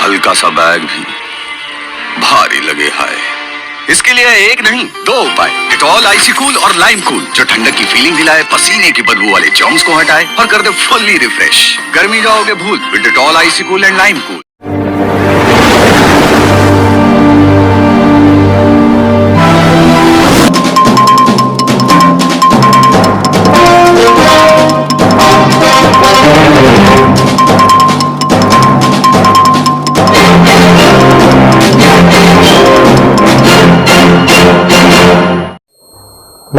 हल्का सा बैग भी भारी लगे हाय। इसके लिए एक नहीं 2 उपाय, डेटॉल आइसी कूल और लाइम कूल, जो ठंडक की फीलिंग दिलाए, पसीने की बदबू वाले जर्म्स को हटाए और कर दे फुल्ली रिफ्रेश। गर्मी जाओगे भूल with Dettol icy cool and lime cool.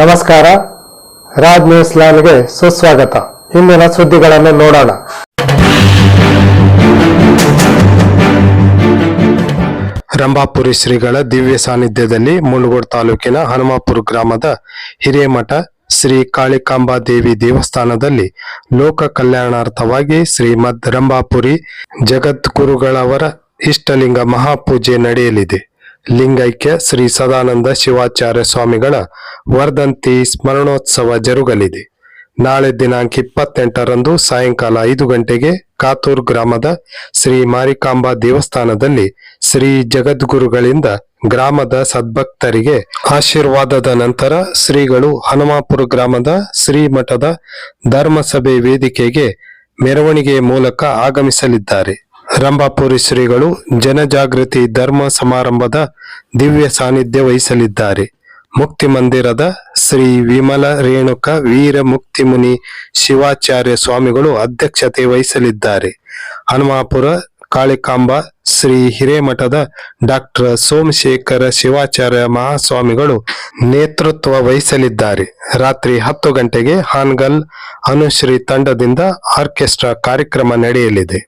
ನಮಸ್ಕಾರ, ರಾಜ್ ನ್ಯೂಸ್ ಲೈನ್ಗೆ ಸುಸ್ವಾಗತ. ಇಂದಿನ ಸುದ್ದಿಗಳನ್ನು ನೋಡೋಣ. ರಂಭಾಪುರಿ ಶ್ರೀಗಳ ದಿವ್ಯ ಸಾನ್ನಿಧ್ಯದಲ್ಲಿ ಮುನಗೋಡ್ ತಾಲೂಕಿನ ಹನುಮಾಪುರ ಗ್ರಾಮದ ಹಿರೇಮಠ ಶ್ರೀ ಕಾಳಿಕಾಂಬಾ ದೇವಿ ದೇವಸ್ಥಾನದಲ್ಲಿ ಲೋಕ ಕಲ್ಯಾಣಾರ್ಥವಾಗಿ ಶ್ರೀಮದ್ ರಂಭಾಪುರಿ ಜಗದ್ಗುರುಗಳವರ ಇಷ್ಟಲಿಂಗ ಮಹಾಪೂಜೆ ನಡೆಯಲಿದೆ. ಲಿಂಗೈಕ್ಯ ಶ್ರೀ ಸದಾನಂದ ಶಿವಾಚಾರ್ಯ ಸ್ವಾಮಿಗಳ ವರ್ಧಂತಿ ಸ್ಮರಣೋತ್ಸವ ಜರುಗಲಿದೆ. ನಾಳೆ ದಿನಾಂಕ 28ರಂದು ಸಾಯಂಕಾಲ 5 ಗಂಟೆಗೆ ಕಾತೂರ್ ಗ್ರಾಮದ ಶ್ರೀ ಮಾರಿಕಾಂಬಾ ದೇವಸ್ಥಾನದಲ್ಲಿ ಶ್ರೀ ಜಗದ್ಗುರುಗಳಿಂದ ಗ್ರಾಮದ ಸದ್ಭಕ್ತರಿಗೆ ಆಶೀರ್ವಾದದ ನಂತರ ಶ್ರೀಗಳು ಹನುಮಾಪುರ ಗ್ರಾಮದ ಶ್ರೀಮಠದ ಧರ್ಮಸಭೆ ವೇದಿಕೆಗೆ ಮೆರವಣಿಗೆ ಮೂಲಕ ಆಗಮಿಸಲಿದ್ದಾರೆ. ರಂಭಾಪುರಿ ಶ್ರೀಗಳು ಜನಜಾಗೃತಿ ಧರ್ಮ ಸಮಾರಂಭದ ದಿವ್ಯ ಸಾನ್ನಿಧ್ಯ ವಹಿಸಲಿದ್ದಾರೆ. ಮುಕ್ತಿ ಮಂದಿರದ ಶ್ರೀ ವಿಮಲ ರೇಣುಕ ವೀರ ಮುಕ್ತಿಮುನಿ ಶಿವಾಚಾರ್ಯ ಸ್ವಾಮಿಗಳು ಅಧ್ಯಕ್ಷತೆ ವಹಿಸಲಿದ್ದಾರೆ. ಹನುಮಾಪುರ ಕಾಳಿಕಾಂಬಾ ಶ್ರೀ ಹಿರೇಮಠದ ಡಾಕ್ಟರ್ ಸೋಮಶೇಖರ ಶಿವಾಚಾರ್ಯ ಮಹಾಸ್ವಾಮಿಗಳು ನೇತೃತ್ವ ವಹಿಸಲಿದ್ದಾರೆ. ರಾತ್ರಿ 10 ಗಂಟೆಗೆ ಹಾನಗಲ್ ಅನುಶ್ರೀ ತಂಡದಿಂದ ಆರ್ಕೆಸ್ಟ್ರಾ ಕಾರ್ಯಕ್ರಮ ನಡೆಯಲಿದೆ.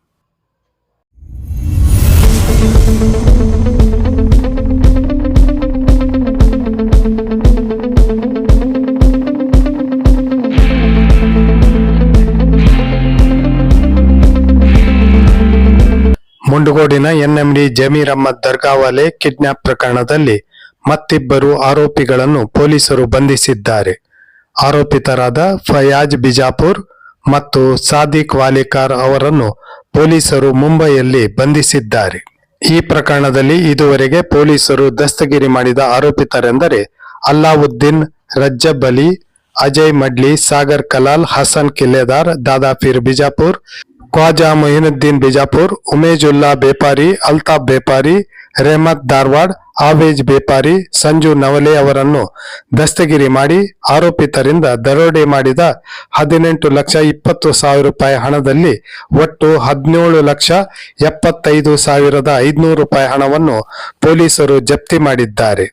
ಮುಂಡಗೋಡಿನ ಎನ್ಎಂಡಿ ಜಮೀರ್ ಅಹ್ಮದ್ ದರ್ಗಾವಾಲೆ ಕಿಡ್ನಾಪ್ ಪ್ರಕರಣದಲ್ಲಿ ಮತ್ತಿಬ್ಬರು ಆರೋಪಿಗಳನ್ನು ಪೊಲೀಸರು ಬಂಧಿಸಿದ್ದಾರೆ. ಆರೋಪಿತರಾದ ಫಯಾಜ್ ಬಿಜಾಪುರ್ ಮತ್ತು ಸಾದಿಕ್ ವಾಲಿಕಾರ್ ಅವರನ್ನು ಪೊಲೀಸರು ಮುಂಬೈಯಲ್ಲಿ ಬಂಧಿಸಿದ್ದಾರೆ. ಈ ಪ್ರಕರಣದಲ್ಲಿ ಇದುವರೆಗೆ ಪೊಲೀಸರು ದಸ್ತಗಿರಿ ಮಾಡಿದ ಆರೋಪಿತರೆಂದರೆ ಅಲ್ಲಾವುದ್ದೀನ್ ರಜ್ಜಬ್ ಅಲಿ, ಅಜಯ್ ಮಡ್ಲಿ, ಸಾಗರ್ ಕಲಾಲ್, ಹಸನ್ ಕಿಲ್ಲೆದಾರ್, ದಾದಾಪೀರ್ ಬಿಜಾಪುರ್, ಖ್ವಾಜಾ ಮೊಹಿನುದ್ದೀನ್ ಬಿಜಾಪುರ್, ಉಮೇಜುಲ್ಲಾ ಬೇಪಾರಿ, ಅಲ್ತಾಫ್ ಬೇಪಾರಿ, ರೆಹಮತ್ ಧಾರವಾಡ್, ಆವೇಜ್ ಬೇಪಾರಿ, ಸಂಜು ನವಲೆ ಅವರನ್ನು ದಸ್ತಗಿರಿ ಮಾಡಿ ಆರೋಪಿತರಿಂದ ದರೋಡೆ ಮಾಡಿದ 18,20,000 ರೂಪಾಯಿ ಹಣದಲ್ಲಿ ಒಟ್ಟು 17,75,500 ರೂಪಾಯಿ ಹಣವನ್ನು ಪೊಲೀಸರು ಜಪ್ತಿ ಮಾಡಿದ್ದಾರೆ.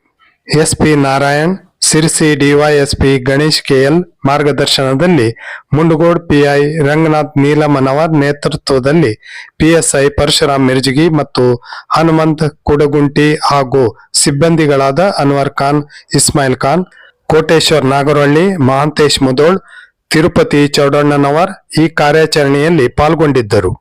SP Narayan, Sirsi DYSP Ganesh KL ಮಾರ್ಗದರ್ಶನದಲ್ಲಿ ಮುಂಡಗೋಡ್ ಪಿಐ ರಂಗನಾಥ್ ನೀಲಮನವರ್ ನೇತೃತ್ವದಲ್ಲಿ ಪಿಎಸ್ಐ ಪರಶುರಾಮ್ ಮಿರ್ಜಗಿ ಮತ್ತು ಹನುಮಂತ್ ಕುಡಗುಂಟಿ ಹಾಗೂ ಸಿಬ್ಬಂದಿಗಳಾದ ಅನ್ವರ್ ಖಾನ್, ಇಸ್ಮಾಯಿಲ್ ಖಾನ್, ಕೋಟೇಶ್ವರ್ ನಾಗರಹಳ್ಳಿ, ಮಹಾಂತೇಶ್ ಮುದೋಳ್, ತಿರುಪತಿ ಚೌಡಣ್ಣನವರ್ ಈ ಕಾರ್ಯಾಚರಣೆಯಲ್ಲಿ ಪಾಲ್ಗೊಂಡಿದ್ದರು.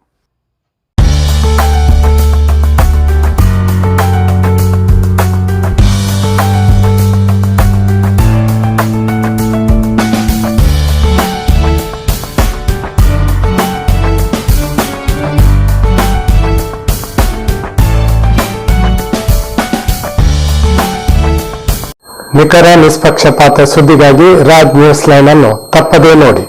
ನಿಖರ ನಿಷ್ಪಕ್ಷಪಾತ ಸುದ್ದಿಗಾಗಿ ರಾಜ್ ನ್ಯೂಸ್ ಲೈನ್ ಅನ್ನು ತಪ್ಪದೇ ನೋಡಿ.